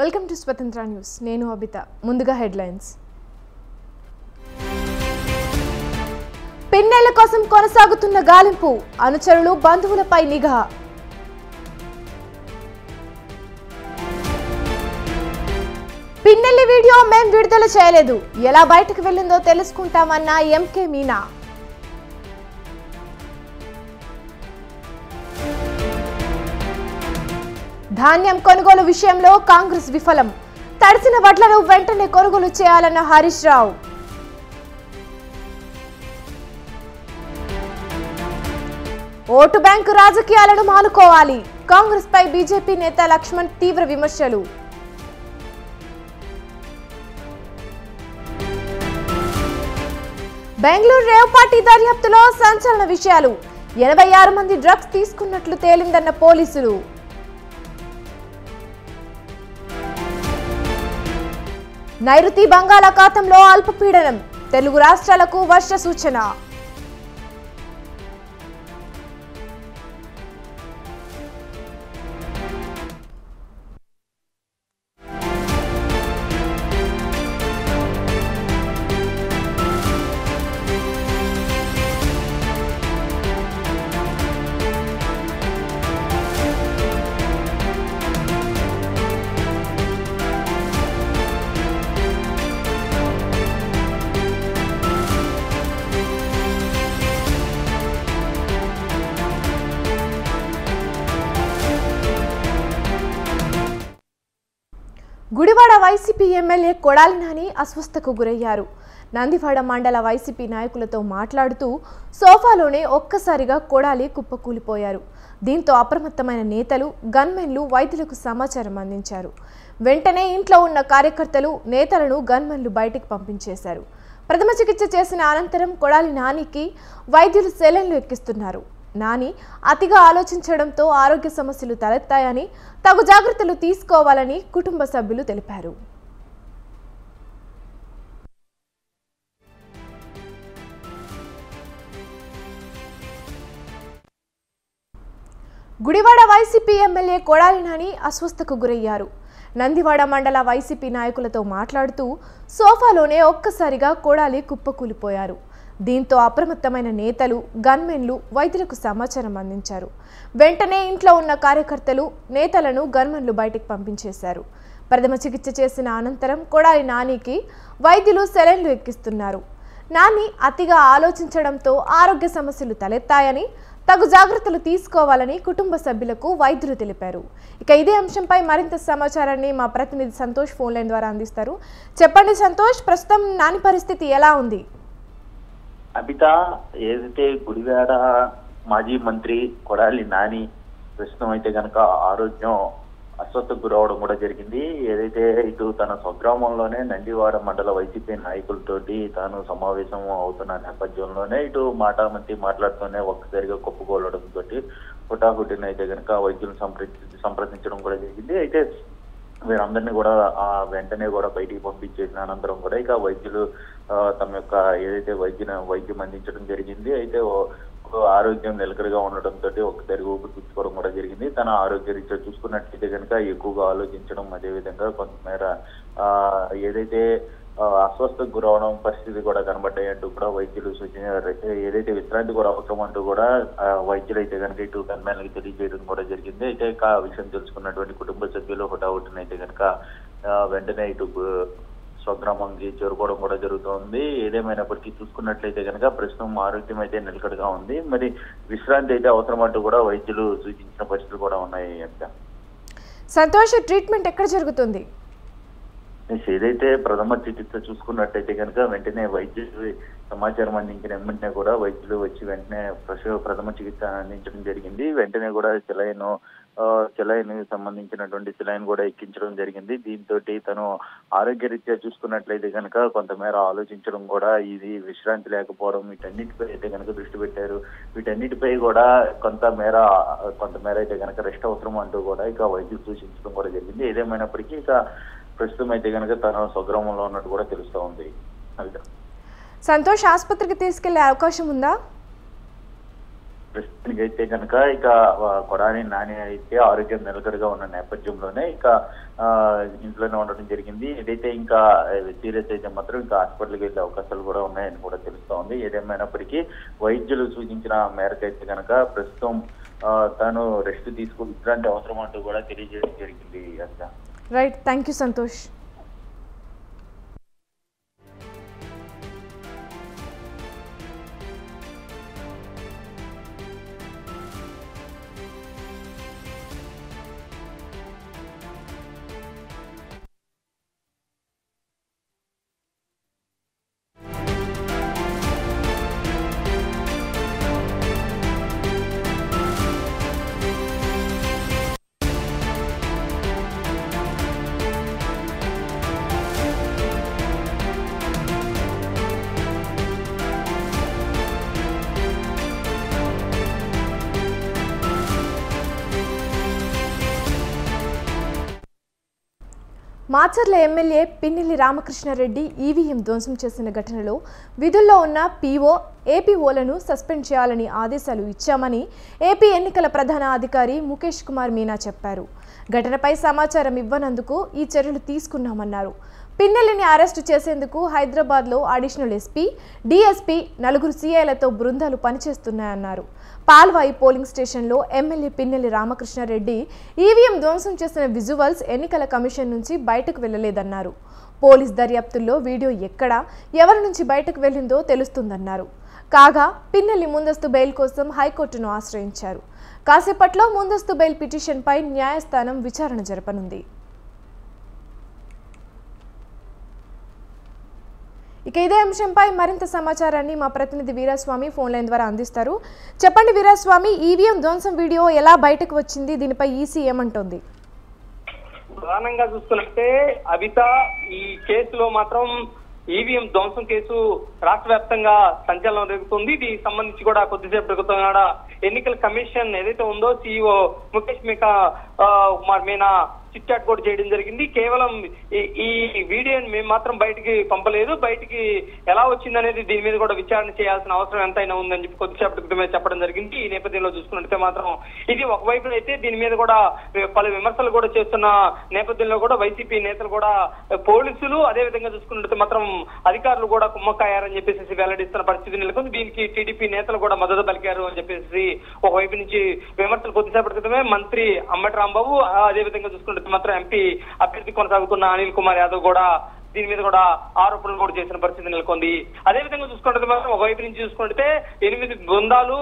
Welcome to స్వతంత్ర news. నేను అబిత. ముందుగా హెడ్లైన్స్. పిన్నెల కోసం కొనసాగుతున్న గాలింపు, అనుచరులు బంధువులపై నిఘా. పిన్నెల్లి వీడియో మేం విడుదల చేయలేదు, ఎలా బయటకు వెళ్ళిందో తెలుసుకుంటామన్న ఎంకే మీనా. ధాన్యం కొనుగోలు విషయంలో కాంగ్రెస్ విఫలం, తడిసిన వడ్లను వెంటనే కొనుగోలు చేయాలన్న హరీష్ రావు. ఓటు బ్యాంకు రాజకీయాలను మానుకోవాలి, కాంగ్రెస్ పై బీజేపీ నేత లక్ష్మణ్ తీవ్ర విమర్శలు. బెంగళూరు రేవ్ పార్టీ దర్యాప్తులో సంచలన విషయాలు, 86 మంది డ్రగ్స్ తీసుకున్నట్లు తేలిందన్న పోలీసులు. నైరుతి బంగాళాఖాతంలో అల్పపీడనం, తెలుగు రాష్ట్రాలకు వర్ష సూచన. గుడివాడ వైసీపీ ఎమ్మెల్యే కొడాలి నాని అస్వస్థకు గురయ్యారు. నందివాడ మండల వైసీపీ నాయకులతో మాట్లాడుతూ సోఫాలోనే ఒక్కసారిగా కొడాలి కుప్పకూలిపోయారు. దీంతో అప్రమత్తమైన నేతలు, గన్మెన్లు వైద్యులకు సమాచారం అందించారు. వెంటనే ఇంట్లో ఉన్న కార్యకర్తలు, నేతలను గన్మెన్లు బయటికి పంపించేశారు. ప్రథమ చికిత్స చేసిన అనంతరం కొడాలి నానికి వైద్యులు సెలైన్లు ఎక్కిస్తున్నారు. నాని అతిగా ఆలోచించడంతో ఆరోగ్య సమస్యలు తలెత్తాయని, తగు జాగ్రత్తలు తీసుకోవాలని కుటుంబ సభ్యులు తెలిపారు. గుడివాడ వైసీపీ ఎమ్మెల్యే కొడాలి నాని అస్వస్థకు గురయ్యారు. నందివాడ మండల వైసీపీ నాయకులతో మాట్లాడుతూ సోఫాలోనే ఒక్కసారిగా కొడాలి కుప్పకూలిపోయారు. దీంతో అప్రమత్తమైన నేతలు, గన్మెన్లు వైద్యులకు సమాచారం అందించారు. వెంటనే ఇంట్లో ఉన్న కార్యకర్తలు, నేతలను గన్మెన్లు బయటికి పంపించేశారు. ప్రథమ చికిత్స చేసిన అనంతరం కొడాలి నానికి వైద్యులు సెలైన్లు ఎక్కిస్తున్నారు. నాని అతిగా ఆలోచించడంతో ఆరోగ్య సమస్యలు తలెత్తాయని, తగు జాగ్రత్తలు తీసుకోవాలని కుటుంబ సభ్యులకు వైద్యులు తెలిపారు. ఇక ఇదే అంశంపై మరింత సమాచారాన్ని మా ప్రతినిధి సంతోష్ ఫోన్ లైన్ ద్వారా అందిస్తారు. చెప్పండి సంతోష్, ప్రస్తుతం నాని పరిస్థితి ఎలా ఉంది? అబిత, ఏదైతే గుడివాడ మాజీ మంత్రి కొడాలి నాని ప్రస్తుతం అయితే కనుక ఆరోగ్యం అస్వస్థకు గురవడం కూడా జరిగింది. ఏదైతే ఇటు తన స్వగ్రామంలోనే నందివాడ మండల వైసీపీ నాయకులతోటి తాను సమావేశం అవుతున్న నేపథ్యంలోనే ఇటు మాటామంతి మాట్లాడుతూనే ఒక్కసారిగా కుప్పకూలడంతో హుటాహుటిని అయితే కనుక వైద్యులను సంప్రదించడం కూడా జరిగింది. అయితే వీరందరినీ కూడా వెంటనే కూడా బయటికి పంపించేసిన అనంతరం కూడా ఇక వైద్యులు తమ యొక్క ఏదైతే వైద్యం అందించడం జరిగింది. అయితే ఆరోగ్యం నిలకడగా ఉండడంతో ఒకసారి ఊపిరి తీసుకోవడం కూడా జరిగింది. తన ఆరోగ్య రీత్యా చూసుకున్నట్లయితే కనుక ఎక్కువగా ఆలోచించడం, అదేవిధంగా కొంతమేర ఏదైతే అస్వస్థకు గురవడం పరిస్థితి కూడా కనబడ్డాయంటూ కూడా వైద్యులు సూచన, ఏదైతే విశ్రాంతి కూడా అవసరం అంటూ కూడా వైద్యులు అయితే కనుక ఇటు గన్మెన్లకు తెలియజేయడం కూడా జరిగింది. అయితే ఆ విషయం తెలుసుకున్నటువంటి కుటుంబ సభ్యులు హుటాహుటిన అయితే కనుక వెంటనే ఇటు స్వగ్రామంకి చేరుకోవడం కూడా జరుగుతోంది. ఏదేమైనప్పటికీ చూసుకున్నట్లయితే కనుక ప్రస్తుతం ఆరోగ్యం అయితే నిలకడగా ఉంది. మరి విశ్రాంతి అయితే అవసరం అంటూ కూడా వైద్యులు సూచించిన పరిస్థితులు కూడా ఉన్నాయి. సంతోష్, ట్రీట్మెంట్ ఎక్కడ జరుగుతుంది? ఏదైతే ప్రథమ చికిత్స చూసుకున్నట్టయితే కనుక వెంటనే వైద్యులు సమాచారం అందించిన వెంటనే కూడా వైద్యులు వచ్చి వెంటనే ప్రథమ చికిత్స అందించడం జరిగింది. వెంటనే కూడా సెలైన్ సంబంధించినటువంటి సెలైన్ కూడా ఎక్కించడం జరిగింది. దీంతో తను ఆరోగ్యరీత్యా చూసుకున్నట్లయితే కనుక కొంతమేర ఆలోచించడం కూడా, ఇది విశ్రాంతి లేకపోవడం, వీటన్నిటిపై అయితే కనుక దృష్టి పెట్టారు. వీటన్నిటిపై కూడా కొంతమేర అయితే కనుక రెస్ట్ అవసరం అంటూ కూడా ఇక వైద్యులు సూచించడం కూడా జరిగింది. ఏదేమైనప్పటికీ ఇక ప్రస్తుతం అయితే కనుక తన స్వగ్రామంలో ఉన్నట్టు కూడా తెలుస్తూ ఉంది. సంతోష్, ఆసుపత్రికి తీసుకెళ్లే అవకాశం ఉందా? ప్రస్తుతానికి అయితే కనుక ఇక కొడాలి నాని అయితే ఆరోగ్యం నిలకడగా ఉన్న నేపథ్యంలోనే ఇక ఇంట్లోనే ఉండడం జరిగింది. ఏదైతే ఇంకా సీరియస్ అయితే మాత్రం ఇంకా హాస్పిటల్కి వెళ్ళే అవకాశాలు కూడా ఉన్నాయని కూడా తెలుస్తోంది. ఏదేమైనప్పటికీ వైద్యులు సూచించిన మేరకు అయితే కనుక ప్రస్తుతం తాను రెస్ట్ తీసుకుని విశ్రాంతి అవసరం అంటూ కూడా తెలియజేయడం జరిగింది. Right, thank you Santosh. Macherla MLA Pinnelli Ramakrishna Reddy EVM ధ్వంసం చేసిన ఘటనలో విధుల్లో ఉన్న పీఓ ఏపీఓలను సస్పెండ్ చేయాలని ఆదేశాలు ఇచ్చామని ఏపీ ఎన్నికల ప్రధాన అధికారి ముఖేష్ కుమార్ మీనా చెప్పారు. ఘటనపై సమాచారం ఇవ్వనందుకు ఈ చర్యలు తీసుకున్నామన్నారు. పిన్నెల్లిని అరెస్టు చేసేందుకు హైదరాబాద్లో అడిషనల్ ఎస్పీ, డీఎస్పీ, 4 సీఐలతో బృందాలు పనిచేస్తున్నాయన్నారు. పాల్వాయి పోలింగ్ స్టేషన్లో ఎమ్మెల్యే పిన్నెల్లి రామకృష్ణారెడ్డి ఈవీఎం ధ్వంసం చేసిన విజువల్స్ ఎన్నికల కమిషన్ నుంచి బయటకు వెళ్లలేదన్నారు. పోలీస్ దర్యాప్తుల్లో వీడియో ఎక్కడ, ఎవరి నుంచి బయటకు వెళ్లిందో తెలుస్తుందన్నారు. కాగా పిన్నెల్లి ముందస్తు బెయిల్ కోసం హైకోర్టును ఆశ్రయించారు. కాసేపట్లో ముందస్తు బెయిల్ పిటిషన్పై న్యాయస్థానం విచారణ జరపనుంది. ఇక ఇదే అంశంపై మరింత సమాచారాన్ని మా ప్రతినిధి వీరాస్వామి ఫోన్ లైన్ ద్వారా అందిస్తారు. చెప్పండి వీరాస్వామి, ఈవీఎం ధ్వంసం వీడియో ఎలా బయటకు వచ్చింది, దీనిపై ఈసీ ఏమంటోంది? ప్రధానంగా చూసుకున్నట్టే అబిత, ఈ కేసులో మాత్రం ఈవీఎం ధ్వంసం కేసు రాష్ట్ర వ్యాప్తంగా సంచలనం రేగుతుంది. దీనికి సంబంధించి కూడా కొద్దిసేపు క్రితం ఎన్నికల కమిషన్ ఏదైతే ఉందో CEO Mukesh Meena chit chat కూడా చేయడం జరిగింది. కేవలం ఈ వీడియోని మేము మాత్రం బయటికి పంపలేదు, బయటికి ఎలా వచ్చిందనేది దీని మీద కూడా విచారణ చేయాల్సిన అవసరం ఎంతైనా ఉందని చెప్పి కొద్దిసేపటి క్రితమే చెప్పడం జరిగింది. ఈ నేపథ్యంలో చూసుకున్నట్టే మాత్రం ఇది ఒకవైపు అయితే దీని మీద కూడా పలు విమర్శలు కూడా చేస్తున్న నేపథ్యంలో కూడా వైసీపీ నేతలు కూడా పోలీసులు అదేవిధంగా చూసుకున్నట్టు మాత్రం అధికారులు కూడా కుమ్మక్కాయారని చెప్పేసి వెల్లడిస్తున్న పరిస్థితి నెలకొంది. దీనికి టీడీపీ నేతలు కూడా మద్దతు పలికారు అని చెప్పేసి ఒకవైపు నుంచి విమర్శలు కొద్దిసేపటి క్రితమే మంత్రి అంబటి రాంబాబు, అదేవిధంగా చూసుకుంటే మాత్రం ఎంపీ అభ్యర్థి కొనసాగుతున్న అనిల్ కుమార్ యాదవ్ కూడా దీని మీద కూడా ఆరోపణలు కూడా చేసిన పరిస్థితి నెలకొంది. అదేవిధంగా చూసుకుంటే మాత్రం ఒకవైపు నుంచి చూసుకుంటే 8 బృందాలు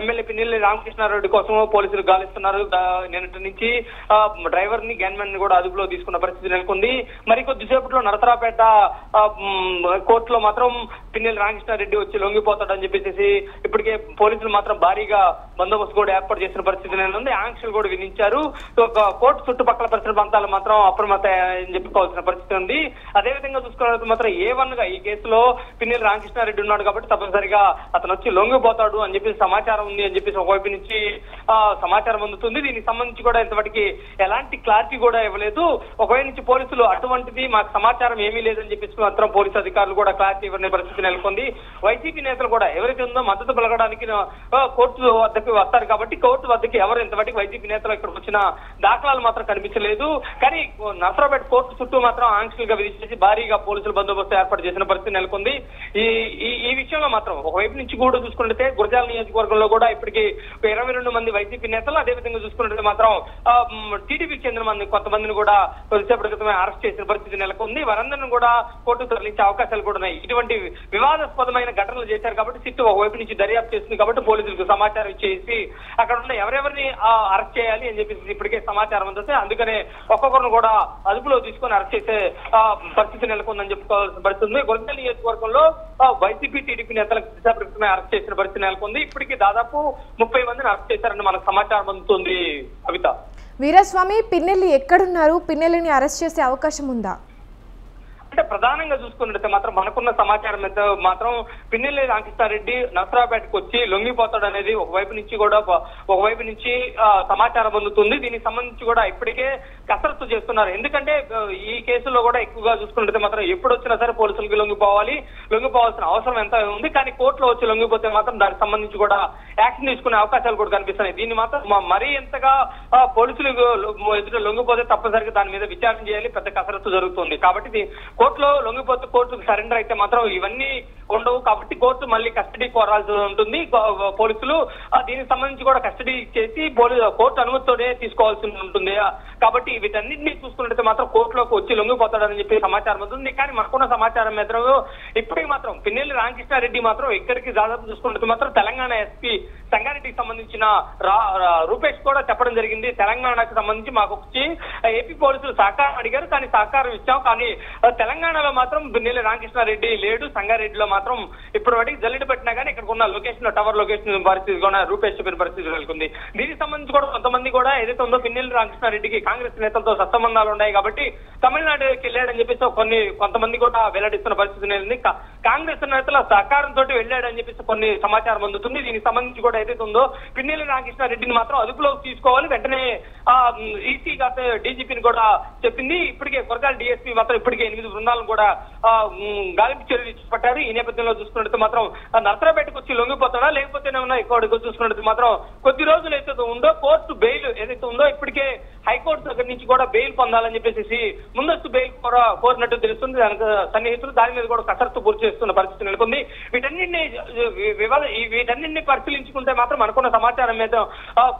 ఎమ్మెల్యే పిన్నెల్లి రామకృష్ణారెడ్డి కోసం పోలీసులు గాలిస్తున్నారు. నిన్నటి నుంచి డ్రైవర్ ని, గ్యాన్మెన్ ని కూడా అదుపులో తీసుకున్న పరిస్థితి నెలకొంది. మరి కొద్దిసేపట్లో నరసరాపేట కోర్టులో మాత్రం పిన్నెల్లి రామకృష్ణారెడ్డి వచ్చి లొంగిపోతాడని చెప్పేసి ఇప్పటికే పోలీసులు మాత్రం భారీగా బందోబస్తు కూడా ఏర్పాటు చేసిన పరిస్థితి నెలకొంది. ఆంక్షలు కూడా విధించారు. కోర్టు చుట్టుపక్కల పరిసర ప్రాంతాలు మాత్రం అప్రమత్తం చెప్పుకోవాల్సిన పరిస్థితి ఉంది. అదేవిధంగా చూసుకోవడానికి మాత్రం A1 గా ఈ కేసులో పిన్నెల్లి రామకృష్ణారెడ్డి ఉన్నాడు కాబట్టి తప్పనిసరిగా అతను వచ్చి లొంగిపోతాడు అని చెప్పేసి సమాచారం ఉంది అని చెప్పేసి ఒకవైపు నుంచి సమాచారం అందుతుంది. దీనికి సంబంధించి కూడా ఇంతవరకు ఎలాంటి క్లారిటీ కూడా ఇవ్వలేదు. ఒకవైపు నుంచి పోలీసులు అటువంటిది మాకు సమాచారం ఏమీ లేదని చెప్పేసి మాత్రం పోలీసు అధికారులు కూడా క్లారిటీ ఇవ్వని పరిస్థితి నెలకొంది. వైసీపీ నేతలు కూడా ఎవరైతే ఉందో మద్దతు పలకడానికి కోర్టు వద్దకు వస్తారు కాబట్టి కోర్టు వద్దకి ఎవరు ఇంతవరకు వైసీపీ నేతలు ఇక్కడికి వచ్చిన దాఖలాలు మాత్రం కనిపించలేదు. కానీ నర్సరాపేట కోర్టు చుట్టూ మాత్రం ఆంక్షలుగా విధించేసి భారీగా పోలీసులు బందోబస్తు ఏర్పాటు చేసిన పరిస్థితి నెలకొంది. ఈ విషయంలో మాత్రం ఒకవైపు నుంచి కూడా చూసుకుంటే గురజాల నియోజకవర్గంలో కూడా ఇప్పటికీ 22 మంది వైసీపీ నేతలు, అదేవిధంగా చూసుకుంటే మాత్రం టీడీపీకి చెందిన కొంతమందిని కూడా కొద్దిసేపటి క్రితమే అరెస్ట్ చేసిన పరిస్థితి నెలకొంది. వారందరిని కూడా కోర్టుకు తరలించే అవకాశాలు కూడా ఉన్నాయి. ఇటువంటి వివాదాస్పదమైన ఘటనలు చేశారు కాబట్టి సిట్టు ఒకవైపు నుంచి దర్యాప్తు చేస్తుంది కాబట్టి పోలీసులకు సమాచారం ఇచ్చేసి అక్కడ ఉన్న ఎవరెవరిని అరెస్ట్ చేయాలి అని చెప్పేసి ఇప్పటికే సమాచారం అందుతే అందుకనే ఒక్కొక్కరిని కూడా అదుపులో తీసుకొని అరెస్ట్ చేసే పరిస్థితి నెలకొందని చెప్పుకోవాల్సిన పరిస్థితి ఉంది. గురజాల నియోజకవర్గంలో వైసీపీ, టీడీపీ నేతలకు దిశాప్రకృతమే అరెస్ట్ చేసిన పరిస్థితి నెలకొంది. ఇప్పటికీ దాదాపు 30 మందిని అరెస్ట్ చేశారని మనకు సమాచారం అందుతుంది. కవిత, వీరస్వామి, పిన్నెల్లి ఎక్కడున్నారు? పిన్నెల్లిని అరెస్ట్ చేసే అవకాశం ఉందా? అంటే ప్రధానంగా చూసుకున్నట్లయితే మాత్రం మనకున్న సమాచారం అయితే మాత్రం పిన్నెల్లి రామకృష్ణారెడ్డి నరసరావుపేటకు వచ్చి లొంగిపోతాడు అనేది ఒకవైపు నుంచి సమాచారం అందుతుంది. దీనికి సంబంధించి కూడా ఇప్పటికే కసరత్తు చేస్తున్నారు. ఎందుకంటే ఈ కేసులో కూడా ఎక్కువగా చూసుకున్నట్లయితే మాత్రం ఎప్పుడు వచ్చినా సరే పోలీసులకు లొంగిపోవాల్సిన అవసరం ఎంత ఉంది. కానీ కోర్టులో వచ్చి లొంగిపోతే మాత్రం దానికి సంబంధించి కూడా యాక్షన్ తీసుకునే అవకాశాలు కూడా కనిపిస్తున్నాయి. దీన్ని మాత్రం మరీ ఎంతగా పోలీసులు ఎదుట లొంగిపోతే తప్పనిసరిగా దాని మీద విచారణ చేయాలి, పెద్ద కసరత్తు జరుగుతుంది. కాబట్టి కోర్టులో లొంగిపోతే కోర్టుకు సరెండర్ అయితే మాత్రం ఇవన్నీ ఉండవు. కాబట్టి కోర్టు మళ్ళీ కస్టడీ కోరాల్సి ఉంటుంది. పోలీసులు దీనికి సంబంధించి కూడా కస్టడీ చేసి కోర్టు అనుమతితోనే తీసుకోవాల్సి ఉంటుంది. కాబట్టి వీటన్నింటినీ చూసుకున్నట్లయితే మాత్రం కోర్టులోకి వచ్చి లొంగిపోతాడని చెప్పి సమాచారం ఉంది. కానీ మనకున్న సమాచారం మాత్రం ఇప్పటికి మాత్రం పిన్నెల్లి రామకృష్ణారెడ్డి మాత్రం ఇక్కడికి దాదాపు చూసుకున్నట్టు మాత్రం తెలంగాణ ఎస్పీ సంగారెడ్డికి సంబంధించిన రూపేష్ కూడా చెప్పడం జరిగింది. తెలంగాణకు సంబంధించి మాకు వచ్చి ఏపీ పోలీసులు సహకారం అడిగారు, కానీ సహకారం ఇచ్చాం. కానీ తెలంగాణలో మాత్రం పిన్నెల్లి రామకృష్ణారెడ్డి లేడు. సంగారెడ్డిలో మాత్రం ఇప్పుడు వాటికి జల్లెడ పెట్టినా కానీ ఇక్కడ ఉన్న లొకేషన్ టవర్ లొకేషన్ పరిస్థితి కూడా రూపేష్ చెప్పిన పరిస్థితి నెలకొంది. దీనికి సంబంధించి కూడా కొంతమంది కూడా ఏదైతే ఉందో పిన్నెల్లి రామకృష్ణారెడ్డికి కాంగ్రెస్ నేతలతో సత్సంబంధాలు ఉన్నాయి కాబట్టి తమిళనాడుకి వెళ్ళాడని చెప్పేసి కొంతమంది కూడా వెల్లడిస్తున్న పరిస్థితి నెలకొంది. కాంగ్రెస్ నేతల సహకారంతో వెళ్ళాడని చెప్పేసి కొన్ని సమాచారం అందుతుంది. దీనికి సంబంధించి కూడా ఏదైతే ఉందో పిన్నెల్లి రామకృష్ణారెడ్డిని మాత్రం అదుపులోకి తీసుకోవాలి, వెంటనే ఈసీ డీజీపీని కూడా చెప్పింది. ఇప్పటికే కొరగాల డిఎస్పీ మాత్రం ఇప్పటికే 8 బృందాలను కూడా గాలింపు చర్యలు చేపట్టారు. ఈ నేపథ్యంలో చూసుకున్నట్టు మాత్రం నరసరావుపేటకు వచ్చి లొంగిపోతాడా లేకపోతే ఇక్కడ చూసుకున్నట్టు మాత్రం కొద్ది రోజులు ఏదైతే ఉందో కోర్టు బెయిల్ ఏదైతే ఉందో ఇప్పటికే హైకోర్టు దగ్గర నుంచి కూడా బెయిల్ పొందాలని చెప్పేసి ముందస్తు బెయిల్ కోరినట్టు తెలుస్తుంది. దానికి సన్నిహితులు దాని మీద కూడా కసరత్తు పూర్తి చేస్తున్న పరిస్థితి నెలకొంది. వీటన్నింటినీ పరిశీలించుకుంటే మాత్రం అనుకున్న సమాచారం మీద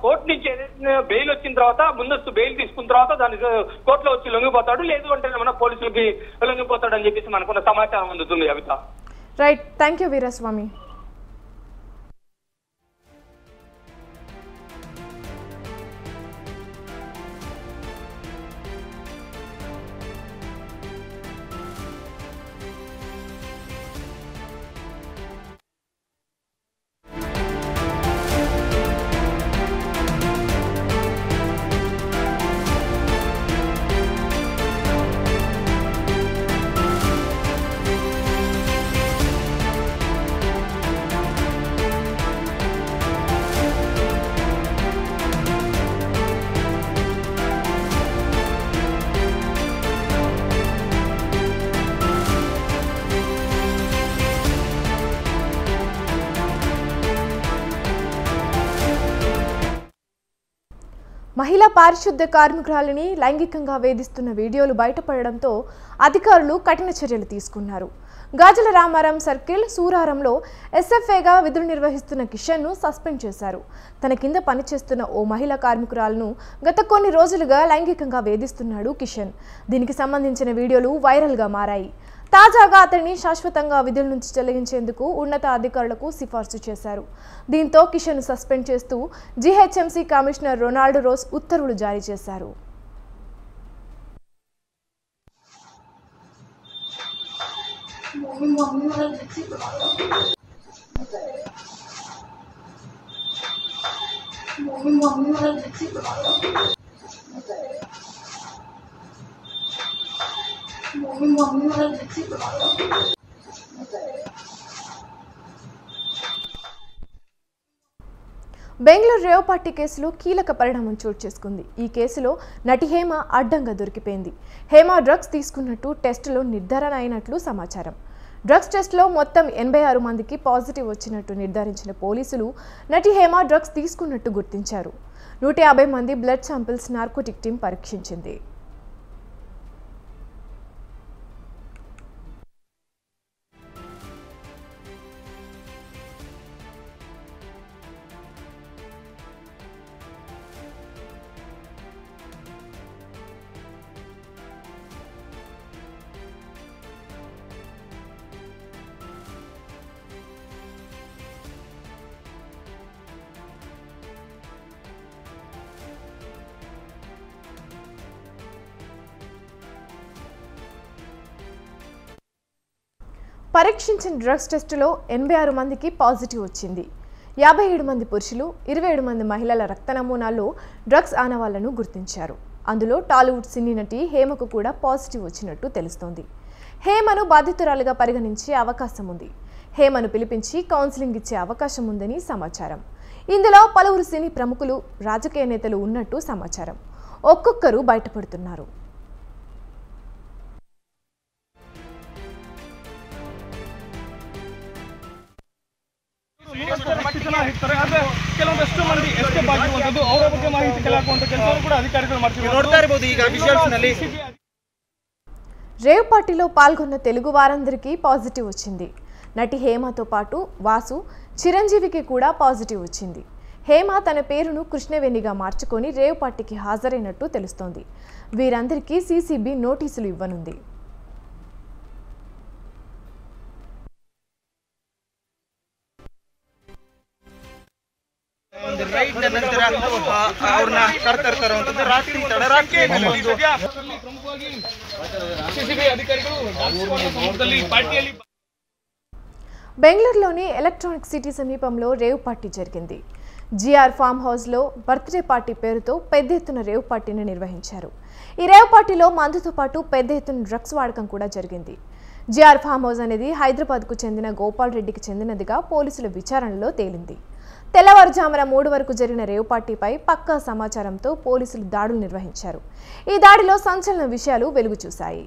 కోర్టు నుంచి ఏదైతే బెయిల్ వచ్చిన తర్వాత ముందస్తు బెయిల్ తీసుకున్న తర్వాత దానికి కోర్టులో వచ్చి లొంగిపోతాడు, లేదు అంటే మన పోలీసులకి లొంగిపోతాడు అని చెప్పేసి మనకున్న సమాచారం అందుతుంది. అవిత రైట్, థ్యాంక్ యూ వీరస్వామి. మహిళా పారిశుద్ధ్య కార్మికురాలిని లైంగికంగా వేధిస్తున్న వీడియోలు బయటపడడంతో అధికారులు కఠిన చర్యలు తీసుకున్నారు. గాజుల రామారం సర్కిల్ సూరారంలో ఎస్ఎఫ్ఏగా విధులు నిర్వహిస్తున్న కిషన్ను సస్పెండ్ చేశారు. తన కింద పనిచేస్తున్న ఓ మహిళా కార్మికురాలను గత కొన్ని రోజులుగా లైంగికంగా వేధిస్తున్నాడు కిషన్. దీనికి సంబంధించిన వీడియోలు వైరల్గా మారాయి. తాజాగా అతన్ని శాశ్వతంగా విధుల నుంచి తొలగించేందుకు ఉన్నత అధికారులకు సిఫార్సు చేశారు. దీంతో కిషన్ను సస్పెండ్ చేస్తూ జీహెచ్ఎంసీ కమిషనర్ రొనాల్డ్ రోస్ ఉత్తర్వులు జారీ చేశారు. బెంగళూరు రేవ్ పార్టీ కేసులో కీలక పరిణామం చోటు చేసుకుంది. ఈ కేసులో నటి హేమ అడ్డంగా దొరికిపోయింది. హేమ డ్రగ్స్ తీసుకున్నట్టు టెస్టులో నిర్ధారణ అయినట్లు సమాచారం. డ్రగ్స్ టెస్ట్లో మొత్తం 86 మందికి పాజిటివ్ వచ్చినట్టు నిర్ధారించిన పోలీసులు నటి హేమ డ్రగ్స్ తీసుకున్నట్టు గుర్తించారు. 150 మంది బ్లడ్ శాంపిల్స్ నార్కోటిక్ టీం పరీక్షించింది. పరీక్షించిన డ్రగ్స్ టెస్టులో 86 మందికి పాజిటివ్ వచ్చింది. 57 మంది పురుషులు, 27 మంది మహిళల రక్త నమూనాల్లో డ్రగ్స్ ఆనవాళ్లను గుర్తించారు. అందులో టాలీవుడ్ సినీ నటి హేమకు కూడా పాజిటివ్ వచ్చినట్టు తెలుస్తోంది. హేమను బాధితురాలుగా పరిగణించే అవకాశం ఉంది. హేమను పిలిపించి కౌన్సిలింగ్ ఇచ్చే అవకాశం ఉందని సమాచారం. ఇందులో పలువురు సినీ ప్రముఖులు, రాజకీయ నేతలు ఉన్నట్టు సమాచారం. ఒక్కొక్కరు బయటపడుతున్నారు. ಕೆಲವೊಂದಷ್ಟು ಮಂದಿ ಎಸ್ಕೇಪ್ ಆಗಿರುವಂತದ್ದು ಅವರ ಬಗ್ಗೆ ಮಾಹಿತಿ ಕೇಳಾಕುವಂತ ಕೆಲಸವನ್ನು ಕೂಡ ಅಧಿಕಾರಿಗಳು ಮಾಡ್ತಿದ್ದಾರೆ. ನೋಡ್ತಾ ಇರಬಹುದು ಈಗ ವಿಜುವಲ್ಸ್ ನಲ್ಲಿ. రేవ్ పార్టీలో పాల్గొన్న తెలుగు వారందరికీ పాజిటివ్ వచ్చింది. నటి హేమతో పాటు వాసు, చిరంజీవికి కూడా పాజిటివ్ వచ్చింది. హేమ తన పేరును కృష్ణవేణిగా మార్చుకొని రేవ్ పార్టీకి హాజరైనట్టు తెలుస్తోంది. వీరందరికీ సీసీబీ నోటీసులు ఇవ్వనుంది. బెంగళూరులోని ఎలక్ట్రానిక్ సిటీ సమీపంలో రేవ్ పార్టీ జరిగింది. జిఆర్ ఫామ్ హౌస్లో బర్త్డే పార్టీ పేరుతో పెద్ద ఎత్తున రేవ్ పార్టీని నిర్వహించారు. ఈ రేవ్ పార్టీలో మందుతో పాటు పెద్ద ఎత్తున డ్రగ్స్ వాడకం కూడా జరిగింది. జిఆర్ ఫామ్ హౌస్ అనేది హైదరాబాద్కు చెందిన గోపాల్ రెడ్డికి చెందినదిగా పోలీసుల విచారణలో తేలింది. తెల్లవారుజామున 3 వరకు జరిగిన రేవ్ పార్టీపై పక్కా సమాచారంతో పోలీసులు దాడులు నిర్వహించారు. ఈ దాడిలో సంచలన విషయాలు వెలుగు చూశాయి.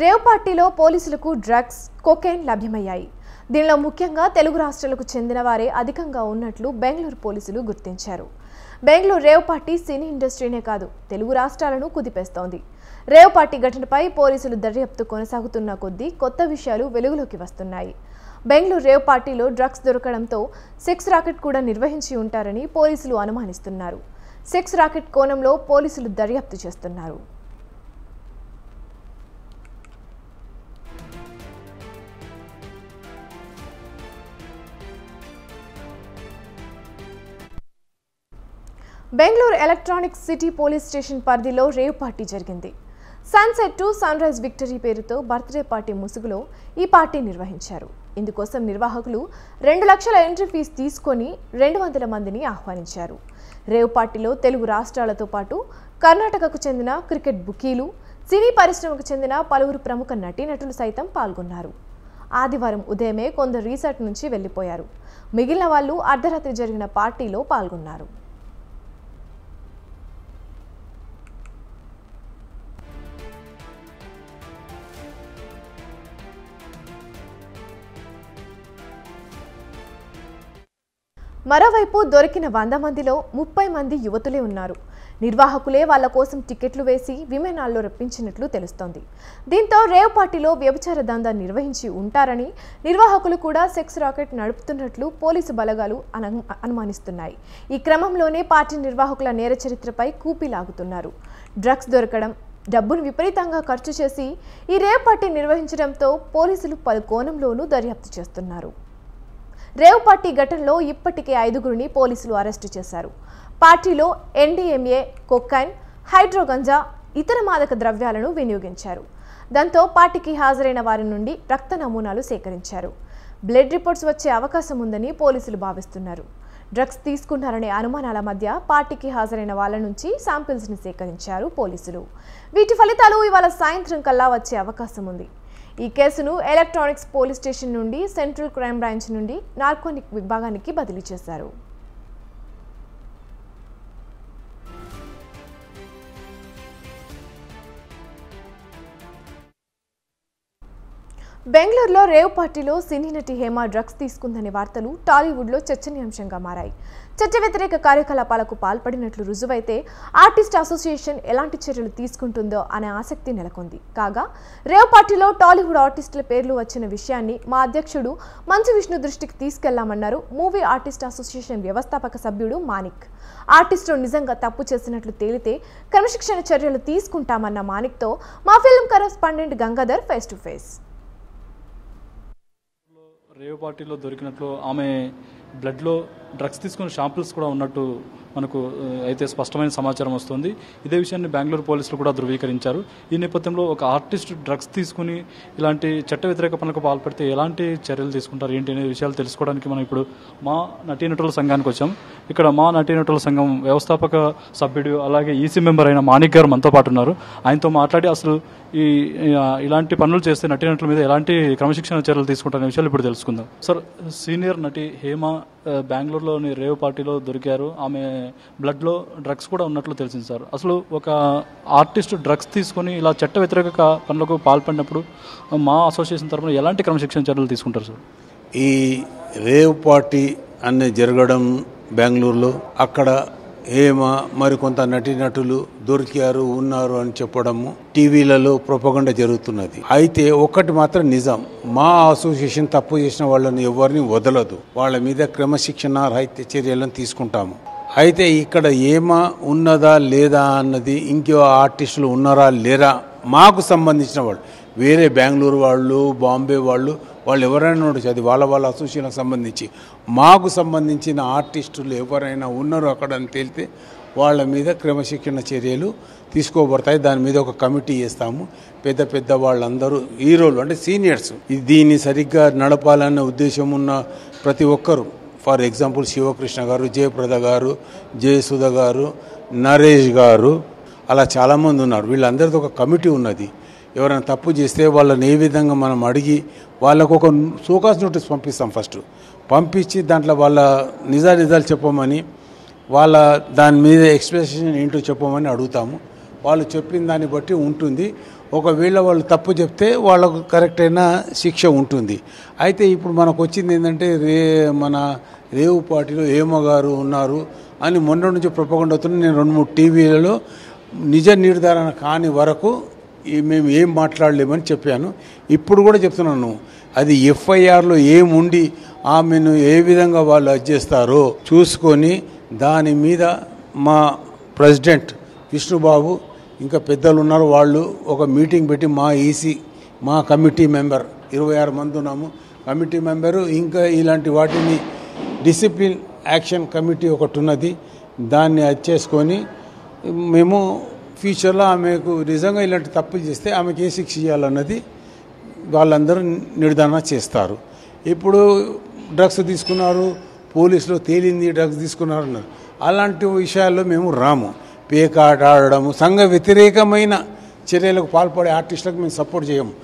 రేవ్ పార్టీలో పోలీసులకు డ్రగ్స్, కొకైన్ లభ్యమయ్యాయి. దీనిలో ముఖ్యంగా తెలుగు రాష్ట్రాలకు చెందిన వారే అధికంగా ఉన్నట్లు బెంగళూరు పోలీసులు గుర్తించారు. బెంగళూరు రేవ్ పార్టీ సినీ ఇండస్ట్రీనే కాదు, తెలుగు రాష్ట్రాలను కుదిపేస్తోంది. రేవ్ పార్టీ ఘటనపై పోలీసులు దర్యాప్తు కొనసాగుతున్న కొద్దీ కొత్త విషయాలు వెలుగులోకి వస్తున్నాయి. బెంగళూరు రేవ్ పార్టీలో డ్రగ్స్ దొరకడంతో సెక్స్ రాకెట్ కూడా నిర్వహించి ఉంటారని పోలీసులు అనుమానిస్తున్నారు. సెక్స్ రాకెట్ కోణంలో పోలీసులు దర్యాప్తు చేస్తున్నారు. Bengaluru electronic city police station పరిధిలో రేవ్ పార్టీ జరిగింది. Sunset to sunrise victory పేరుతో బర్త్డే పార్టీ ముసుగులో ఈ పార్టీ నిర్వహించారు. ఇందుకోసం నిర్వాహకులు 2 లక్షల ఎంట్రీ ఫీజు తీసుకొని 200 మందిని ఆహ్వానించారు. రేవ్ పార్టీలో తెలుగు రాష్ట్రాలతో పాటు కర్ణాటకకు చెందిన క్రికెట్ బుకీలు, సినీ పరిశ్రమకు చెందిన పలువురు ప్రముఖ నటీనటులు సైతం పాల్గొన్నారు. ఆదివారం ఉదయమే కొందరు రీసార్ట్ నుంచి వెళ్లిపోయారు. మిగిలిన వాళ్ళు అర్ధరాత్రి జరిగిన పార్టీలో పాల్గొన్నారు. మరోవైపు దొరికిన 100 మందిలో 30 మంది యువతులే ఉన్నారు. నిర్వాహకులే వాళ్ల కోసం టికెట్లు వేసి విమానాల్లో రప్పించినట్లు తెలుస్తోంది. దీంతో రేవ్ పార్టీలో వ్యభిచార దందా నిర్వహించి ఉంటారని, నిర్వాహకులు కూడా సెక్స్ రాకెట్ నడుపుతున్నట్లు పోలీసు బలగాలు అనుమానిస్తున్నాయి. ఈ క్రమంలోనే పార్టీ నిర్వాహకుల నేర చరిత్రపై కూపీలాగుతున్నారు. డ్రగ్స్ దొరకడం, డబ్బును విపరీతంగా ఖర్చు చేసి ఈ రేవ్ పార్టీ నిర్వహించడంతో పోలీసులు పలు కోణంలోనూ దర్యాప్తు చేస్తున్నారు. రేవ్ పార్టీ ఘటనలో ఇప్పటికే 5గురిని పోలీసులు అరెస్టు చేశారు. పార్టీలో ఎన్డీఎంఏ, కొకైన్, హైడ్రోగంజా, ఇతర మాదక ద్రవ్యాలను వినియోగించారు. దాంతో పార్టీకి హాజరైన వారి నుండి రక్త నమూనాలు సేకరించారు. బ్లడ్ రిపోర్ట్స్ వచ్చే అవకాశం ఉందని పోలీసులు భావిస్తున్నారు. డ్రగ్స్ తీసుకున్నారనే అనుమానాల మధ్య పార్టీకి హాజరైన వాళ్ళ నుంచి శాంపిల్స్ని సేకరించారు పోలీసులు. వీటి ఫలితాలు ఇవాళ సాయంత్రం కల్లా వచ్చే అవకాశం ఉంది. ఈ కేసును ఎలక్ట్రానిక్స్ పోలీస్ స్టేషన్ నుండి సెంట్రల్ క్రైమ్ బ్రాంచ్ నుండి నార్కోటిక్ విభాగానికి బదిలీ చేశారు. బెంగళూరులో రేవ్ పార్టీలో సినీ నటి హేమ డ్రగ్స్ తీసుకుందనే వార్తలు టాలీవుడ్లో చర్చనీయాంశంగా మారాయి. చట్ట వ్యతిరేక కార్యకలాపాలకు పాల్పడినట్లు రుజువైతే ఆర్టిస్ట్ అసోసియేషన్ ఎలాంటి చర్యలు తీసుకుంటుందో అనే ఆసక్తి నెలకొంది. కాగా రేవ్ పార్టీలో టాలీవుడ్ ఆర్టిస్టుల పేర్లు వచ్చిన విషయాన్ని మా అధ్యక్షుడు మంచు విష్ణు దృష్టికి తీసుకెళ్లామన్నారు మూవీ ఆర్టిస్ట్ అసోసియేషన్ వ్యవస్థాపక సభ్యుడు మానిక్. ఆర్టిస్టులు నిజంగా తప్పు చేసినట్లు తేలితే క్రమశిక్షణ చర్యలు తీసుకుంటామన్న మానిక్తో మా film correspondent Gangadhar face to face. Rave పార్టీలో దొరికినట్లు ఆమె బ్లడ్లో డ్రగ్స్ తీసుకున్న శాంపిల్స్ కూడా ఉన్నట్టు మనకు అయితే స్పష్టమైన సమాచారం వస్తుంది. ఇదే విషయాన్ని బెంగళూరు పోలీసులు కూడా ధృవీకరించారు. ఈ నేపథ్యంలో ఒక ఆర్టిస్ట్ డ్రగ్స్ తీసుకుని ఇలాంటి చట్ట వ్యతిరేక పనులకు పాల్పడితే ఎలాంటి చర్యలు తీసుకుంటారు ఏంటి అనే విషయాలు తెలుసుకోవడానికి మనం ఇప్పుడు మా నటీనటుల సంఘానికి వచ్చాం. ఇక్కడ మా నటీనటుల సంఘం వ్యవస్థాపక సభ్యుడు అలాగే ఈసీ మెంబర్ అయిన మాణిక్ గారు మనతో పాటు ఉన్నారు. ఆయనతో మాట్లాడి అసలు ఇలాంటి పనులు చేస్తే నటీనటుల మీద ఎలాంటి క్రమశిక్షణ చర్యలు తీసుకుంటారనే విషయాలు ఇప్పుడు తెలుసుకుందాం. సార్, సీనియర్ నటి హేమ బెంగళూరులోని రేవ్ పార్టీలో దొరికారు. ఆమె బ్లడ్లో డ్రగ్స్ కూడా ఉన్నట్లు తెలిసింది సార్. అసలు ఒక ఆర్టిస్ట్ డ్రగ్స్ తీసుకొని ఇలా చట్ట వ్యతిరేక పనులకు పాల్పడినప్పుడు మా అసోసియేషన్ తరఫున ఎలాంటి క్రమశిక్షణ చర్యలు తీసుకుంటారు సార్? ఈ రేవ్ పార్టీ అనే జరగడం బెంగళూరులో, అక్కడ హేమ మరికొంత నటీనటులు దొరికారు ఉన్నారు అని చెప్పడము టీవీలలో ప్రొపగండా జరుగుతున్నది. అయితే ఒక్కటి మాత్రం నిజం, మా అసోసియేషన్ తప్పు చేసిన వాళ్ళని ఎవరిని వదలదు, వాళ్ళ మీద క్రమశిక్షణ రహిత చర్యలను తీసుకుంటాము. అయితే ఇక్కడ హేమ ఉన్నదా లేదా అన్నది, ఇంకో ఆర్టిస్టులు ఉన్నారా లేరా, మాకు సంబంధించిన వాళ్ళు వేరే బెంగళూరు వాళ్ళు బాంబే వాళ్ళు ఎవరైనా ఉండొచ్చు, అది వాళ్ళ అసోసియేషన్కి సంబంధించి. మాకు సంబంధించిన ఆర్టిస్టులు ఎవరైనా ఉన్నారు అక్కడ అని తేలితే వాళ్ళ మీద క్రమశిక్షణ చర్యలు తీసుకోబడతాయి. దాని మీద ఒక కమిటీ చేస్తాము. పెద్ద వాళ్ళందరూ హీరోలు అంటే సీనియర్స్, దీన్ని సరిగ్గా నడపాలన్న ఉద్దేశం ఉన్న ప్రతి ఒక్కరు, ఫర్ ఎగ్జాంపుల్ శివకృష్ణ గారు, జయప్రద గారు, జయసుధ గారు, నరేష్ గారు, అలా చాలామంది ఉన్నారు. వీళ్ళందరితో ఒక కమిటీ ఉన్నది. ఎవరైనా తప్పు చేస్తే వాళ్ళని ఏ విధంగా మనం అడిగి వాళ్ళకు ఒక సోకాస్ నోటీస్ పంపిస్తాం. ఫస్ట్ పంపించి దాంట్లో వాళ్ళ నిజాలు చెప్పమని, వాళ్ళ దాని మీద ఎక్స్ప్లెనేషన్ ఏంటో చెప్పమని అడుగుతాము. వాళ్ళు చెప్పిన దాన్ని బట్టి ఉంటుంది. ఒకవేళ వాళ్ళు తప్పు చెప్తే వాళ్ళకు కరెక్ట్ అయిన శిక్ష ఉంటుంది. అయితే ఇప్పుడు మనకు వచ్చింది ఏంటంటే మన రేవు పార్టీలో హేమ గారు ఉన్నారు అని మొన్న నుంచి ప్రొపగండా అవుతుంది. నేను 2-3 టీవీలలో నిజ నిర్ధారణ కాని వరకు మేము ఏం మాట్లాడలేమని చెప్పాను. ఇప్పుడు కూడా చెప్తున్నాను, అది ఎఫ్ఐఆర్లో ఏముండి ఆమెను ఏ విధంగా వాళ్ళు అడ్జేస్తారో చూసుకొని దాని మీద మా ప్రెసిడెంట్ విష్ణుబాబు ఇంకా పెద్దలు ఉన్నారు, వాళ్ళు ఒక మీటింగ్ పెట్టి మా ఈసీ మా కమిటీ మెంబర్ 26 మంది ఉన్నాము కమిటీ మెంబరు, ఇంకా ఇలాంటి వాటిని డిసిప్లిన్ యాక్షన్ కమిటీ ఒకటి ఉన్నది, దాన్ని చేసుకొని మేము ఫ్యూచర్లో ఆమెకు నిజంగా ఇలాంటి తప్పులు చేస్తే ఆమెకి ఏ శిక్ష చేయాలన్నది వాళ్ళందరూ నిర్ధారణ చేస్తారు. ఇప్పుడు డ్రగ్స్ తీసుకున్నారు, పోలీసులో తేలింది డ్రగ్స్ తీసుకున్నారు అన్నారు. అలాంటి విషయాల్లో మేము రాము. పేకాట ఆడడము, సంఘ వ్యతిరేకమైన చర్యలకు పాల్పడే ఆర్టిస్టులకు మేము సపోర్ట్ చేయము.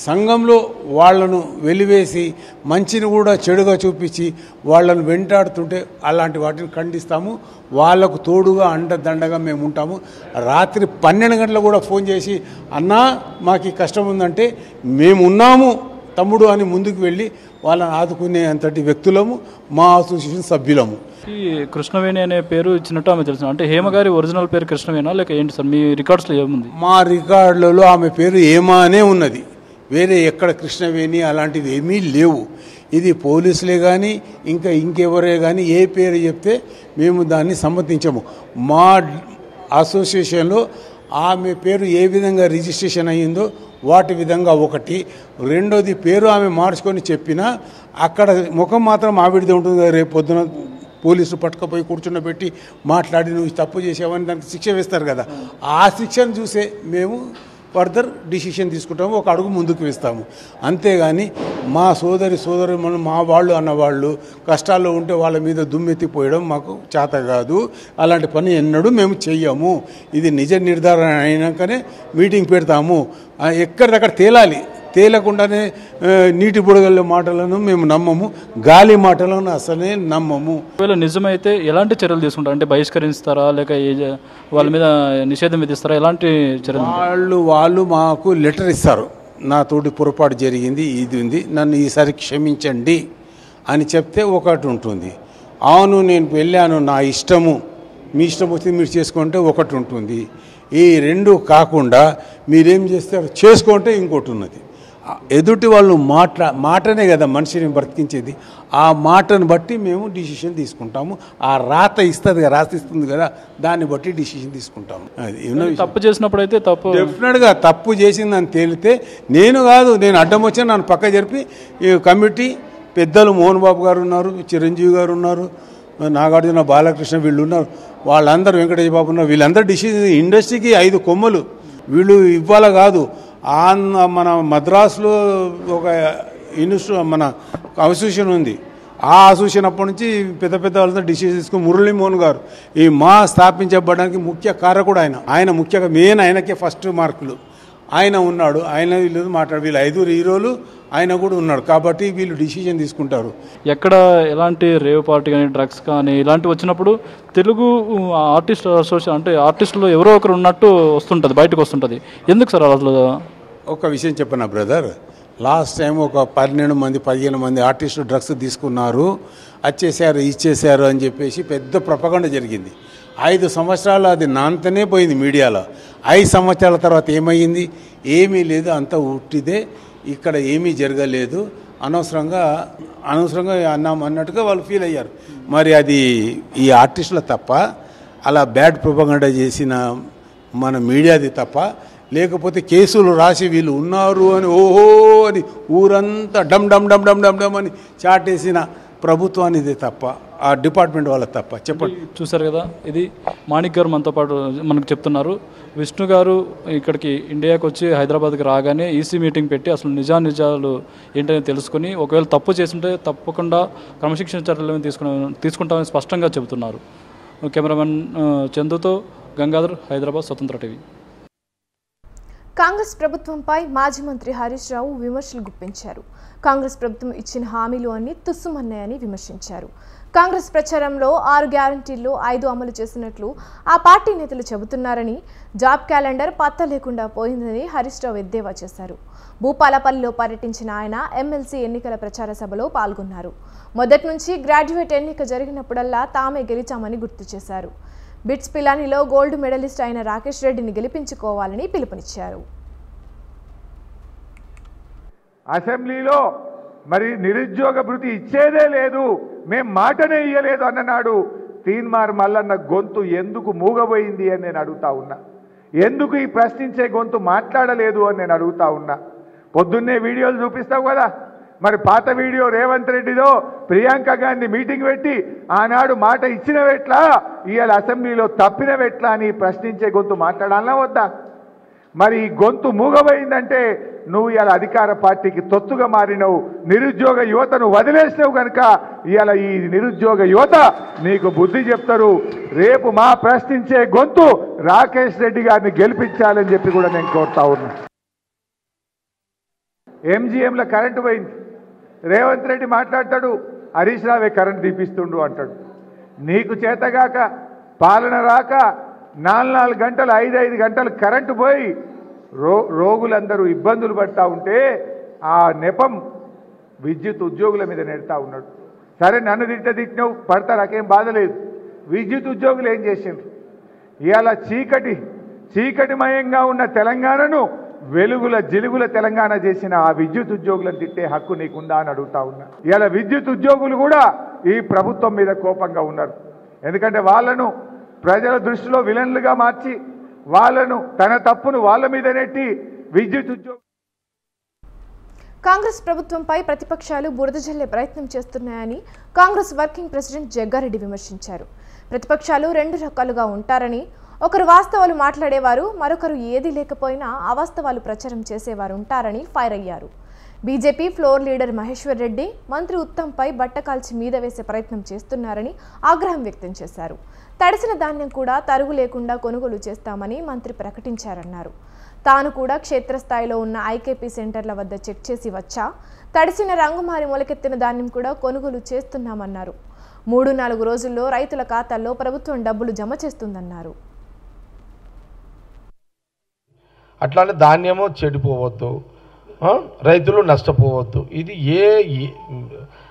సంఘంలో వాళ్లను వెలివేసి మంచిని కూడా చెడుగా చూపించి వాళ్ళను వెంటాడుతుంటే అలాంటి వాటిని ఖండిస్తాము. వాళ్లకు తోడుగా అండదండగా మేము ఉంటాము. రాత్రి 12 గంటలకు కూడా ఫోన్ చేసి అన్నా మాకు ఈ కష్టం ఉందంటే మేము ఉన్నాము తమ్ముడు అని ముందుకు వెళ్ళి వాళ్ళని ఆదుకునే అంతటి వ్యక్తులము మా అసోసియేషన్ సభ్యులము. ఈ కృష్ణవేణి అనే పేరు ఇచ్చినట్టు ఆమె తెలుసు. అంటే హేమ గారి ఒరిజినల్ పేరు కృష్ణవేణా లేక ఏంటి సార్? మీ రికార్డ్స్లో ఏముంది? మా రికార్డులలో ఆమె పేరు హేమ అనే ఉన్నది. వేరే ఎక్కడ కృష్ణవేణి అలాంటివి ఏమీ లేవు. ఇది పోలీసులే కానీ ఇంకెవరే కానీ ఏ పేరు చెప్తే మేము దాన్ని సమ్మతించము. మా అసోసియేషన్లో ఆమె పేరు ఏ విధంగా రిజిస్ట్రేషన్ అయ్యిందో వాటి విధంగా ఒకటి. రెండోది, పేరు ఆమె మార్చుకొని చెప్పినా అక్కడ ముఖం మాత్రం ఆవిడది ఉంటుంది కదా. రేపు పొద్దున పోలీసులు పట్టుకపోయి కూర్చున్నబెట్టి మాట్లాడి నువ్వు తప్పు చేసావని దానికి శిక్ష వేస్తారు కదా. ఆ శిక్షను చూసే మేము ఫర్దర్ డిసిషన్ తీసుకుంటాము, ఒక అడుగు ముందుకు వేస్తాము. అంతేగాని మా సోదరి మనం మా వాళ్ళు అన్నవాళ్ళు కష్టాల్లో ఉంటే వాళ్ళ మీద దుమ్మెత్తిపోయడం మాకు చేత కాదు. అలాంటి పని ఎన్నడూ మేము చెయ్యము. ఇది నిజ నిర్ధారణ అయినాకనే మీటింగ్ పెడతాము. ఎక్కడిదక్కడ తేలకుండానే నీటి బుడగల మాటలను మేము నమ్మము, గాలి మాటలను అసలే నమ్మము. ఒకవేళ నిజమైతే ఎలాంటి చర్యలు తీసుకుంటారు? అంటే బహిష్కరిస్తారా లేక వాళ్ళ మీద నిషేధం విధిస్తారా? ఎలాంటి చర్యలు? వాళ్ళు మాకు లెటర్ ఇస్తారు, నాతోటి పొరపాటు జరిగింది, ఇది ఉంది, నన్ను ఈసారి క్షమించండి అని చెప్తే ఒకటి ఉంటుంది. అవును నేను వెళ్ళాను, నా ఇష్టము, మీ ఇష్టం వచ్చి మీరు చేసుకుంటే ఒకటి ఉంటుంది. ఈ రెండు కాకుండా మీరేం చేస్తారు చేసుకుంటే ఇంకోటి ఉన్నది. ఎదుటి వాళ్ళు మాటనే కదా మనిషిని బ్రతికించేది. ఆ మాటను బట్టి మేము డిసిషన్ తీసుకుంటాము. ఆ రాసిస్తుంది కదా, దాన్ని బట్టి డిసిషన్ తీసుకుంటాము. అది తప్పు చేసినప్పుడు అయితే డెఫినెట్గా తప్పు చేసిందని తేలితే నేను అడ్డం వచ్చి నన్ను పక్క జరిపి కమిటీ పెద్దలు మోహన్ బాబు గారు ఉన్నారు, చిరంజీవి గారు ఉన్నారు, నాగార్జున, బాలకృష్ణ వీళ్ళు ఉన్నారు, వాళ్ళందరూ వెంకటేష్ బాబు ఉన్నారు, వీళ్ళందరూ ఇండస్ట్రీకి 5 కొమ్మలు. వీళ్ళు ఇవ్వాల కాదు, మన మద్రాసులో ఒక మన అసోసియేషన్ ఉంది. ఆ అసోసియేషన్ అప్పటి నుంచి పెద్ద పెద్ద వాళ్ళతో డిసిషన్ తీసుకుని మురళీమోహన్ గారు ఈ మా స్థాపించబడడానికి ముఖ్య కారకుడు ఆయన ముఖ్యంగా మెయిన్ ఆయనకే ఫస్ట్ మార్కులు ఆయన ఉన్నాడు. ఆయన వీళ్ళు మాట్లాడు, వీళ్ళు 5 హీరోలు ఆయన కూడా ఉన్నాడు, కాబట్టి వీళ్ళు డిసిషన్ తీసుకుంటారు. ఎక్కడ ఎలాంటి రేవ్ పార్టీ కానీ డ్రగ్స్ కానీ ఇలాంటివి వచ్చినప్పుడు తెలుగు ఆర్టిస్ట్ అసోసియేషన్ అంటే ఆర్టిస్టులు ఎవరో ఒకరు ఉన్నట్టు వస్తుంటుంది, బయటకు వస్తుంటుంది. ఎందుకు సార్ అసలు? ఒక విషయం చెప్పనా బ్రదర్, లాస్ట్ టైం ఒక 12 మంది 15 మంది ఆర్టిస్టులు డ్రగ్స్ తీసుకున్నారు, వచ్చేసారు ఇచ్చేసారు అని చెప్పేసి పెద్ద ప్రపగండ జరిగింది. 5 సంవత్సరాలు అది నాంతనే పోయింది మీడియాలో. 5 సంవత్సరాల తర్వాత ఏమైంది? ఏమీ లేదు, అంతా ఉట్టిదే, ఇక్కడ ఏమీ జరగలేదు, అనవసరంగా అన్నాం అన్నట్టుగా వాళ్ళు ఫీల్ అయ్యారు. మరి అది ఈ ఆర్టిస్టుల తప్ప, అలా బ్యాడ్ ప్రొపగండా చేసిన మన మీడియాది తప్ప, లేకపోతే కేసులు రాసి వీళ్ళు ఉన్నారు అని ఓహో అని ఊరంతా డమ్ డమ్ డమ్ డమ్ డమ్ డమ్ అని చాటేసిన ప్రభుత్వానిది తప్ప, ఆ డిపార్ట్మెంట్ వాళ్ళ తప్ప. చెప్పండి. చూసారు కదా, ఇది మాణిక్ గారు మనతో పాటు మనకు చెప్తున్నారు. విష్ణు గారు ఇక్కడికి ఇండియాకి వచ్చి హైదరాబాద్కి రాగానే ఈసీ మీటింగ్ పెట్టి అసలు నిజాలు ఏంటనే తెలుసుకుని ఒకవేళ తప్పు చేస్తుంటే తప్పకుండా క్రమశిక్షణ చర్యలు తీసుకుంటామని స్పష్టంగా చెబుతున్నారు. కెమెరామెన్ చందుతో గంగాధర్, హైదరాబాద్, స్వతంత్ర టీవీ. కాంగ్రెస్ ప్రభుత్వంపై మాజీ మంత్రి హరీష్ రావు విమర్శలు గుప్పించారు. కాంగ్రెస్ ప్రభుత్వం ఇచ్చిన హామీలు అన్ని తుస్సుమన్నాయని విమర్శించారు. కాంగ్రెస్ ప్రచారంలో 6 గ్యారంటీల్లో 5 అమలు చేసినట్లు ఆ పార్టీ నేతలు చెబుతున్నారని, జాబ్ క్యాలెండర్ పత్తా లేకుండా పోయిందని హరీష్ రావు ఎద్దేవా చేశారు. భూపాలపల్లిలో పర్యటించిన ఆయన ఎమ్మెల్సీ ఎన్నికల ప్రచార సభలో పాల్గొన్నారు. మొదటి నుంచి గ్రాడ్యుయేట్ ఎన్నిక జరిగినప్పుడల్లా తామే గెలిచామని గుర్తు చేశారు. బిట్స్ పిలానీలో గోల్డ్ మెడలిస్ట్ అయిన రాకేష్ రెడ్డిని గెలిపించుకోవాలని పిలుపునిచ్చారు. అసెంబ్లీలో మరి నిరుద్యోగ భృతి ఇచ్చేదే లేదు, మేం మాటనే ఇయ్యలేదు అన్ననాడు తీన్మార్ మల్లన్న గొంతు ఎందుకు మూగబోయింది అని నేను అడుగుతా ఉన్నా. ఎందుకు ఈ ప్రశ్నించే గొంతు మాట్లాడలేదు అని నేను అడుగుతా ఉన్నా. పొద్దున్నే వీడియోలు చూపిస్తావు కదా, మరి పాత వీడియో రేవంత్ రెడ్డిలో ప్రియాంక గాంధీ మీటింగ్ పెట్టి ఆనాడు మాట ఇచ్చినవెట్లా, ఇవాళ అసెంబ్లీలో తప్పినవెట్లా అని ప్రశ్నించే గొంతు మాట్లాడాలన్నా వద్దా? మరి ఈ గొంతు మూగబోయిందంటే నువ్వు ఇవాళ అధికార పార్టీకి తొత్తుగా మారినవు, నిరుద్యోగ యువతను వదిలేసినవు కనుక ఇవాళ ఈ నిరుద్యోగ యువత నీకు బుద్ధి చెప్తారు. రేపు మా ప్రశ్నించే గొంతు రాకేష్ రెడ్డి గారిని గెలిపించాలని చెప్పి కూడా నేను కోరుతా ఉన్నా. ఎంజీఎంలో కరెంటు పోయింది, రేవంత్ రెడ్డి మాట్లాడతాడు హరీష్ రావే కరెంటు తీపిస్తుండు అంటాడు. నీకు చేతగాక పాలన రాక 4 గంటలు 5 గంటలు కరెంటు పోయి రోగులందరూ ఇబ్బందులు పడతా ఉంటే ఆ నెపం విద్యుత్ ఉద్యోగుల మీద నెడతా ఉన్నాడు. సరే నన్ను తిట్టినవు పడతా, నాకేం బాధ లేదు. విద్యుత్ ఉద్యోగులు ఏం చేసిండ్రు? ఇవాళ చీకటిమయంగా ఉన్న తెలంగాణను వెలుగుల జిలుగుల తెలంగాణ చేసిన ఆ విద్యుత్ ఉద్యోగులను తిట్టే హక్కు నీకుందా అని అడుగుతా ఉన్నా. ఇవాళ విద్యుత్ ఉద్యోగులు కూడా ఈ ప్రభుత్వం మీద కోపంగా ఉన్నారు. ఎందుకంటే వాళ్ళను ప్రజల దృష్టిలో విలన్లుగా మార్చి వాళ్ళను తన తప్పును వాళ్ళ మీద నెట్టి విద్యుత్ ఉద్యోగులు. కాంగ్రెస్ ప్రభుత్వంపై ప్రతిపక్షాలు బురద జల్లే ప్రయత్నం చేస్తున్నాయని కాంగ్రెస్ వర్కింగ్ ప్రెసిడెంట్ జగ్గారెడ్డి విమర్శించారు. ప్రతిపక్షాలు 2 రకాలుగా ఉంటారని, ఒకరు వాస్తవాలు మాట్లాడేవారు, మరొకరు ఏది లేకపోయినా అవాస్తవాలు ప్రచారం చేసేవారు ఉంటారని ఫైర్ అయ్యారు. BJP floor leader Maheshwar Reddy మంత్రి ఉత్తమ్పై బట్టకాల్చి మీద వేసే ప్రయత్నం చేస్తున్నారని ఆగ్రహం వ్యక్తం చేశారు. తడిసిన ధాన్యం కూడా తరుగు లేకుండా కొనుగోలు చేస్తామని మంత్రి ప్రకటించారన్నారు. తాను కూడా క్షేత్రస్థాయిలో ఉన్న ఐకేపీ సెంటర్ల వద్ద చెక్ చేసి వచ్చా, తడిసిన రంగుమారి మొలకెత్తిన ధాన్యం కూడా కొనుగోలు చేస్తున్నామన్నారు. 3-4 రోజుల్లో రైతుల ఖాతాల్లో ప్రభుత్వం డబ్బులు జమ చేస్తుందన్నారు. అట్లానే ధాన్యము చెడిపోవద్దు, రైతులు నష్టపోవద్దు. ఇది ఏ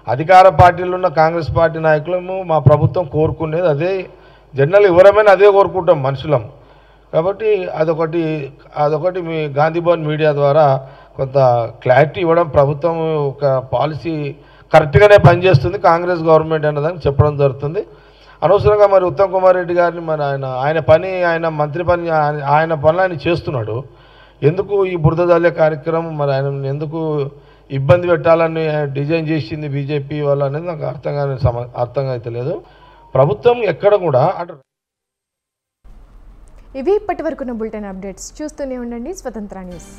అధికార పార్టీలో ఉన్న కాంగ్రెస్ పార్టీ నాయకులము మా ప్రభుత్వం కోరుకునేది అదే. జనరల్ ఎవరమైనా అదే కోరుకుంటాం మనుషులం. కాబట్టి అదొకటి మీ గాంధీ భవన్ మీడియా ద్వారా కొంత క్లారిటీ ఇవ్వడం, ప్రభుత్వం ఒక పాలసీ కరెక్ట్గానే పనిచేస్తుంది కాంగ్రెస్ గవర్నమెంట్ అన్నదాన్ని చెప్పడం జరుగుతుంది. అనవసరంగా మరి ఉత్తమ్ కుమార్ రెడ్డి గారిని మరి ఆయన మంత్రి పని ఆయన పనులు ఆయన చేస్తున్నాడు. ఎందుకు ఈ బురద జల్లే కార్యక్రమం మరి ఆయన ఎందుకు ఇబ్బంది పెట్టాలని డిజైన్ చేసింది బీజేపీ వాళ్ళు అనేది నాకు అర్థంగా అయితే లేదు. ప్రభుత్వం ఎక్కడ కూడా అటు ఇవి ఇప్పటివరకున్న బులెటిన్ అప్డేట్స్. చూస్తూనే ఉండండి స్వతంత్ర న్యూస్.